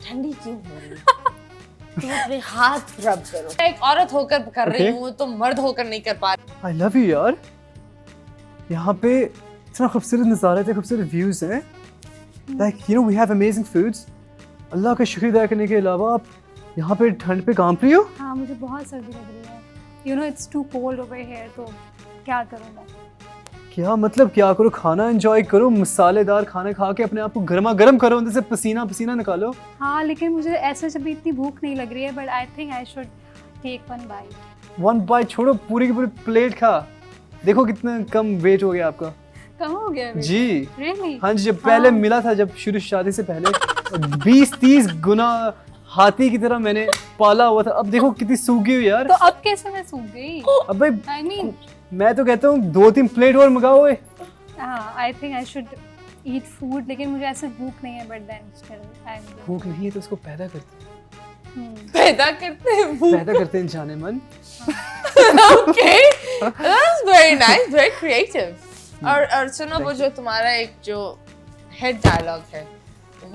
ठंडी क्यों हो रही है? तुम अपने हाथ रब करो। एक औरत होकर कर रही हूँ, तुम मर्द होकर नहीं कर पा रही। आई लव यू यार, यहाँ पे इतना खूबसूरत नज़ारा, इतने खूबसूरत व्यूज हैं। Like you know we have amazing foods. अल्लाह का शुक्र अदा करने के अलावा आप यहाँ पे ठंड पे काम रही हो। हाँ मुझे बहुत सर्दी लग रही है, you know it's too cold over here, तो क्या करूँ मैं? क्या मतलब क्या करो, खाना एंजॉय करो, मसालेदार खाना खा के अपने आप को गर्मा गर्म करो, अंदर से पसीना पसीना निकालो। हाँ लेकिन मुझे ऐसे जब इतनी भूख नहीं लग रही है, but I think I should take one bite. One bite छोड़ो, पूरी की पूरी प्लेट खा। देखो कितना कम वेट हो गया आपका। कम हो गया weight? जी Really? हाँ जी, जब पहले मिला था, जब शुरू शादी से पहले 20-30 गुना हाथी की तरह मैंने पाला हुआ था। अब देखो कितनी सूखी हुई यार। तो अब कैसे मैं सूख गई? अब भाई आई मीन मैं तो कहता हूँ 2-3 प्लेट और मंगाओ। हाँ I think I should eat food, लेकिन मुझे ऐसे भूख नहीं है, but then still I am भूख नहीं है तो उसको पैदा करते हैं, पैदा करते हैं भूख। पैदा करते हैं जाने मन। Okay, that's very nice, very creative. और सुनो वो जो तुम्हारा एक जो हेड डायलॉग है,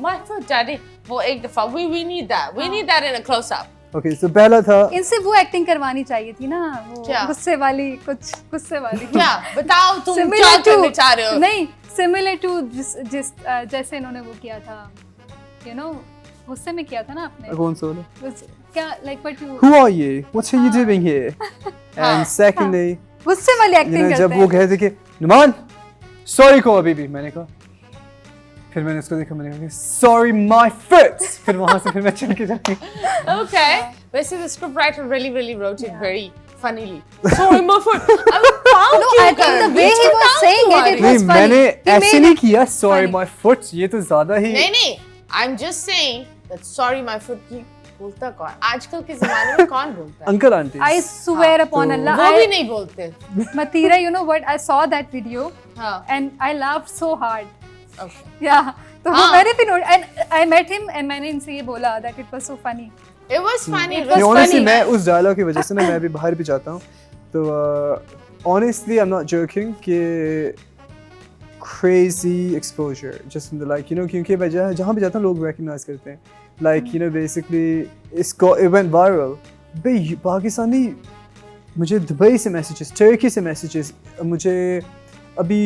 My foot, daddy, वो एक दफा we need that in a close up. Okay so पहला था, इनसे वो एक्टिंग करवानी चाहिए थी ना, वो क्या? गुस्से वाली, कुछ गुस्से वाली। क्या बताओ तुम Similar क्या to- करने चाह रहे हो? नहीं, सिमिलर टू जैसे इन्होंने वो किया था, यू नो गुस्से में किया था ना आपने। कौन सा वाला? क्या like what you Who are you? What are you doing here? And secondly, गुस्से वाली you एक्टिंग know, करते जब हैं। वो कहते कि नुमान सॉरी को अभी भी, मैंने कहा, फिर मैंने उसको देखा, मैंने कहा सॉरी माय फुट, फिर वहां से फिर मैं चल के जाऊंगी। Okay, वैसे the script writer really wrote it very funnily. Sorry, my foot. अब पाँव No, क्यों I think कर? the way बीच he में was टांग saying क्यों it, आ it रही है? was नहीं funny. मैंने He ऐसे made नहीं it किया सॉरी funny. माय फुट, ये तो ज्यादा ही। नहीं, I'm just saying that sorry my foot की बोलता कौन? आजकल के जमाने में कौन बोलता है? Uncle aunty I swear upon तो- Allah, वो भी I, नहीं बोलते। Matira, you know what? I saw that video हाँ, and I laughed so hard. okay. Yeah. तो वो हाँ. मैंने भी note, and I met him and मैंने इनसे ये बोला that it was so funny. It was funny. It was was honestly funny. मैं उस डायलॉग की वजह से ना मैं भी बाहर भी जाता हूँ, तो honestly I am not joking कि crazy exposure just from the like you know, क्योंकि मैं जहाँ भी जाता हूँ लोग recognize करते हैं, like you know basically it went viral। भाई पाकिस्तानी मुझे दुबई से मैसेजेस, टर्की से मैसेजेस, मुझे अभी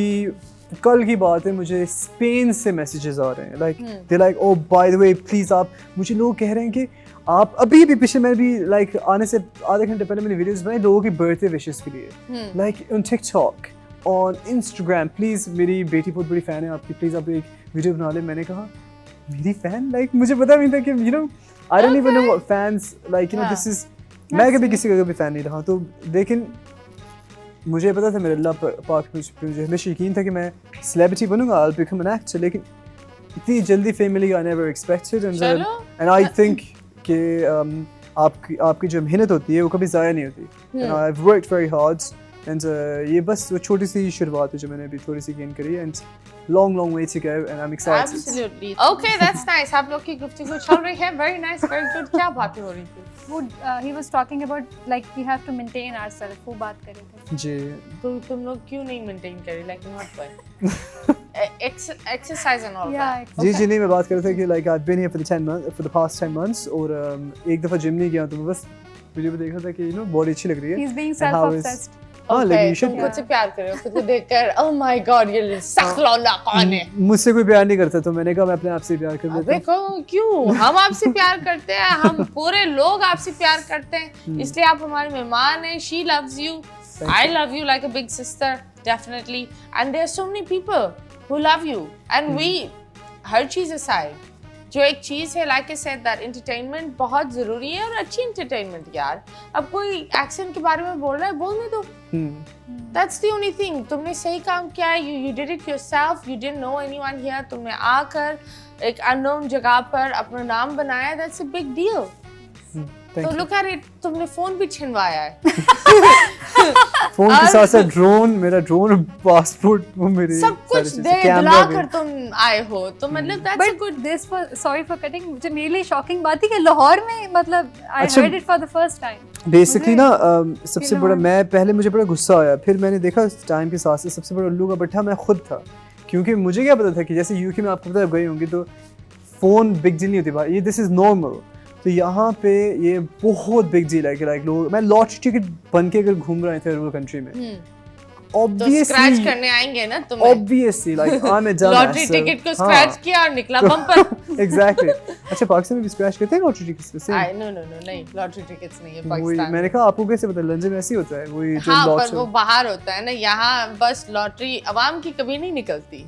कल की बात है मुझे स्पेन से मैसेजेस आ रहे हैं, like they like oh by the way please आप, मुझे लोग कह रहे हैं कि आप अभी भी पिछले मैं भी लाइक आने से आधे घंटे पहले मैंने वीडियोस बनाई लोगों की बर्थडे विशेस के लिए, like on TikTok on Instagram, please मेरी बेटी बहुत बड़ी फ़ैन है आपकी, प्लीज़ आप एक वीडियो बना ले। मैंने कहा मेरी फ़ैन, लाइक मुझे पता नहीं था कि you know I don't even know what fans like you no this is, मैं कभी किसी का कभी फ़ैन नहीं रहा, तो लेकिन मुझे पता था मेरे अल्लाह पाक पे मुझे हमेशा यकीन था कि मैं सेलिब्रिटी बनूंगा, I will become an actor, लेकिन इतनी जल्दी फेम मिली I never expected, and I think कि आपकी जो मेहनत होती है वो कभी ज़ाया नहीं होती, and I have worked very hard, and ये बस वो छोटी सी शुरुआत है जो मैंने अभी थोड़ी सी गेन करी, and long way to go and I'm excited. Absolutely. Okay, that's nice. आप लोग की गुफ्तगू चल रही है. Very nice, very good. क्या बातें हो रही थी? वो he was talking about like we have to maintain ourselves, वो बात कर रहे थे। जी तो तुम लोग क्यों नहीं मेंटेन करे? Like in what way? Exercise and all that. जी जी नहीं, मैं बात कर रहा था कि like I've been here for the past 10 months, और एक दफ़ा जिम नहीं गया तो मैं बस वीडियो पे देख रहा था कि you know बॉडी अच्छी लग रही है। He's being and how is- self-obsessed. हाँ लेकिन you तुम should खुद से प्यार करो, खुद को देखकर oh my god ये सख्त लौंडा कौन है? मुझसे कोई प्यार नहीं करता, तो मैंने कहा मैं अपने आप से प्यार कर लेता अबे हूँ। क्यों? हम आपसे प्यार करते हैं, हम पूरे लोग आपसे प्यार करते हैं, इसलिए आप हमारे मेहमान हैं. She loves you, I love you like a big sister, definitely, and there are so many people who love you, and we, her cheese aside, जो एक चीज़ है like I said that entertainment बहुत ज़रूरी है, और अच्छी entertainment यार. अब कोई एक्शन के बारे में बोल रहा है, बोलने दो. That's the only thing. तुमने सही काम किया है. You did it yourself. You didn't know anyone here. तुमने आकर एक unknown जगह पर अपना नाम बनाया. That's a big deal. तो look at it. तुमने फोन भी छिनवाया है. फोन के साथ साथ ड्रोन, मेरा ड्रोन और पासपोर्ट वो मेरे सब कुछ दे दिला कर तुम आए हो. तो मतलब that's a But good. this was, sorry for cutting, मुझे मेरे लिए शॉकिंग बात थी कि लाहौर में मतलब I अच्छा, heard it for the first time. Basically ना सबसे you बड़ा, know- मैं पहले मुझे बड़ा गुस्सा आया, फिर मैंने देखा टाइम के साथ साथ सबसे बड़ा उल्लू का बट्ठा मैं खुद था, क्योंकि मुझे क्या पता था कि जैसे यूके में आपको पता है गई होंगी तो फ़ोन बिग डील नहीं होती भाई, ये दिस इज़ नॉर्मल। तो यहाँ पे ये बहुत बिग डील है कि लाइक लोग, मैं लॉटरी टिकट बन के अगर घूम रहे थे रूरल कंट्री में, तो स्क्रैच obviously करने आएंगे ना तुम्हें। obviously like I'm a dumbass, lottery so- ticket को हाँ, स्क्रैच किया और निकला बम्पर। exactly। अच्छा पाकिस्तान में भी स्क्रैच करते हैं लॉटरी टिकट्स से? आई नो नहीं, लॉटरी टिकट्स नहीं है वही पाकिस्तान मैंने में। कहा आपको कैसे पता, लंदन में ऐसे ही होता है वही जो हाँ, लॉट्स पर वो बाहर होता है ना, यहाँ बस लॉटरी अवाम की कभी नहीं निकलती।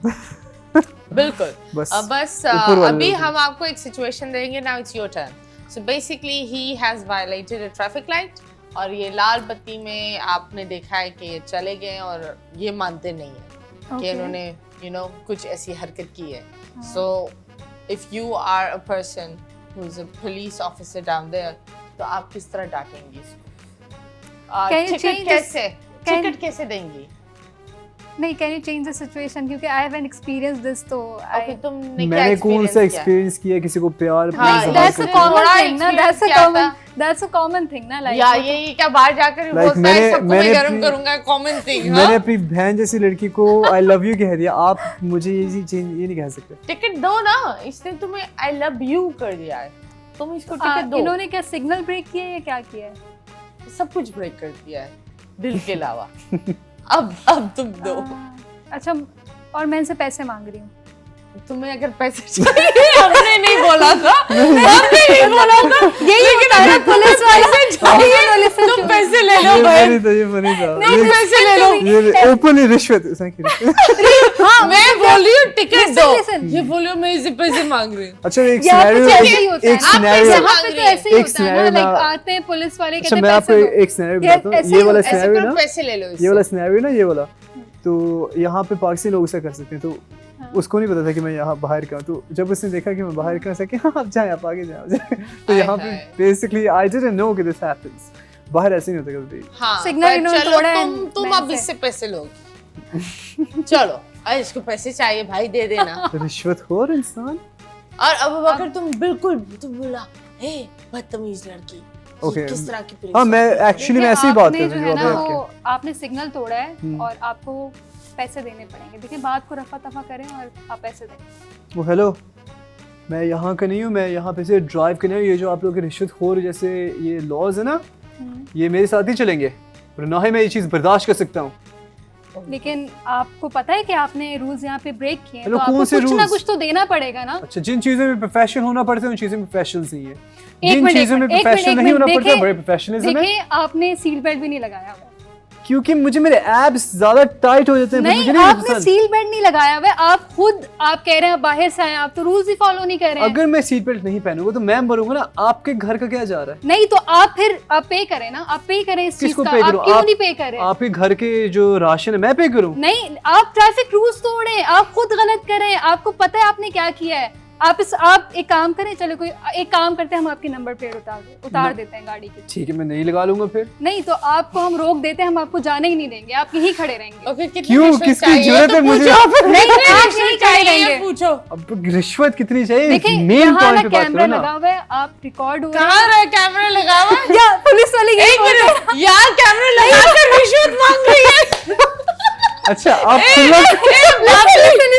बिल्कुल। बस बस ऊपर वाले अभी लोग। हम आपको एक सिचुएशन देंगे, now it's your turn. So basically he has violated a traffic light, और ये लाल बत्ती में आपने देखा है कि ये चले गए और ये मानते नहीं है कि इन्होंने कुछ ऐसी हरकत की है। So if you are a person who is a police officer down there, तो आप किस तरह डांटेंगी इसको? Can you ticket change this- कैसे टिकट कैसे देंगी? नहीं, can you change the situation, क्योंकि I have an experience this, तो ओके, तुमने क्या मैंने कौन सा किया? एक्सपीरियंस किया किसी को प्यार हाँ, से दैट्स अ बात कॉमन थोड़ा थिंग ना, experience that's a common thing ना, लाइक या ये क्या बाहर जाकर भी Like बोलता है मैंने- सबको मैं मैंने गरम अपनी- करूंगा, कॉमन थिंग। मैंने अपनी बहन जैसी लड़की को आई लव यू कह दिया, आप मुझे ये चेंज ये नहीं कह सकते। टिकट दो ना, इसने तुम्हें आई लव यू कर दिया है, तुम इसको टिकट दो। इन्होंने क्या सिग्नल ब्रेक किया है या क्या किया है? सब कुछ ब्रेक कर दिया है दिल के अलावा। अब तुम दो। अच्छा, और मैं इनसे पैसे मांग रही हूँ। तुम्हें अगर पैसे चाहिए, हमने नहीं बोला था, हमने नहीं बोला था, यही होता है ना, पुलिस वाले तुम पैसे ले लो भाई, ये funny था। तुम पैसे ले लो। ये ओपनली रिश्वत हाँ, मैं बोल रही हूँ टिकट दो, listen। ये बोलो मैं इसे पैसे मांग रही हूँ। अच्छा एक यहाँ पे सिनेरियो तो ऐसे ही होता है। एक आप सिनेरियो पैसे यहाँ पे तो ऐसे ही एक होता है ना, scenario लाइक ना- आते हैं पुलिस वाले, अच्छा कहते मैं हैं आपको पैसे दो। एक सिनेरियो बताता हूँ, ऐसे ये ही वाला होता है, ऐसे सिनेरियो करो, ना, पैसे ले लो ये इससे। वाला सिनेरियो ना, ये वाला, तो यहाँ पे पाकिस्तानी लोग ऐसा कर सकते हैं, तो उसको नहीं पता था कि मैं यहाँ बाहर का हूँ, तो जब उसने देखा कि मैं बाहर का, ऐसा कि हाँ आप जाएं, आप आगे जाओ। तो यहाँ पे हाय। बेसिकली आई डिडंट नो कि दिस हैपेंस, बाहर ऐसे नहीं होता कभी। हाँ, Signal पर इन्होंने चलो तोड़ा है तुम बैंक अब से। इससे पैसे लोगे। चलो, अरे इसको पैसे चाहिए भाई, दे देना। रिश्वतखोर इंसान। और अब अगर तुम बिल्कुल तुम बोला, हे बदतमीज लड़की, ये Okay. किस तरह की पुलिस हाँ मैं ऑफिसर है? एक्चुअली मैं देखिए, ऐसे ही बात आपने कर जो रही है ना, हूँ। वो आपने सिग्नल तोड़ा है हम्म। और आपको पैसे देने पड़ेंगे। देखिए, बात को रफा तफा करें और आप पैसे दें। वो हेलो, मैं यहाँ का नहीं हूँ, मैं यहाँ पे से ड्राइव करने हूँ। ये जो आप लोग के रिश्वतखोर जैसे ये लॉज है ना, ये मेरे साथ ही चलेंगे, और ना ही मैं ये चीज़ बर्दाश्त कर सकता हूँ। लेकिन आपको पता है कि आपने रूल्स यहाँ पे ब्रेक किए हैं, हेलो, तो आपको कौन से कुछ ना rules? कुछ तो देना पड़ेगा ना। अच्छा, जिन चीज़ों में प्रोफेशनल होना पड़ता है उन चीज़ों में प्रोफेशनल नहीं है, एक जिन मिनट, चीज़ों में एक मिनट, प्रोफेशनल एक नहीं होना मिनट, पड़ता है देखिए- बड़े प्रोफेशनलिज्म है, देखिए, आपने सीट बेल्ट भी नहीं लगाया हुआ है। क्योंकि मुझे मेरे एब्स ज़्यादा टाइट हो जाते हैं, फिर मुझे नहीं, आपने पसंद। सीट बेल्ट नहीं लगाया हुआ है। आप खुद आप कह रहे हैं, आप बाहर से आए, आप तो रूल्स ही फॉलो नहीं कर रहे हैं। अगर मैं सीट बेल्ट नहीं पहनूंगा तो मैं मरूंगा ना, आपके घर का क्या जा रहा है? नहीं तो आप फिर आप पे करें ना, आप पे करें इस चीज किसको का। पे आप करूं? क्यों आप- नहीं पे कर रहे? आपके घर के जो राशन है मैं पे करूं? नहीं, आप ट्रैफिक रूल्स तोड़े, आप खुद गलत कर रहे हैं। आपको पता है आपने क्या किया है। आप एक काम करें, चलो कोई एक काम करते हैं, हम आपकी नंबर प्लेट उतार देते हैं गाड़ी की। ठीक है, मैं नहीं लगा लूंगा फिर। नहीं तो आपको हम रोक देते हैं, हम आपको जाने ही नहीं देंगे, आप यहीं खड़े रहेंगे। ओके, कितनी क्यों? रिश्वत किसकी चाहिए? जरूरत तो है मुझे पूछो। यहाँ पे? नहीं, आप रिश्वत यहीं खड़े चाहिए, रहेंगे। पूछो। अब रिश्वत कितनी चाहिए? देखिए, मेन यहाँ ना पॉइंट पे बात कैमरा करो ना। लगा हुआ है, आप रिकॉर्ड हो रहे कहाँ रहा कैमरा लगा हुआ है? हैं। या पुलिस वाले यही एक बोल रहे हैं। मिनट, यार कैमरा लगा कर रिश्वत मांग रही है। अच्छा, आप ए, बात सुनो।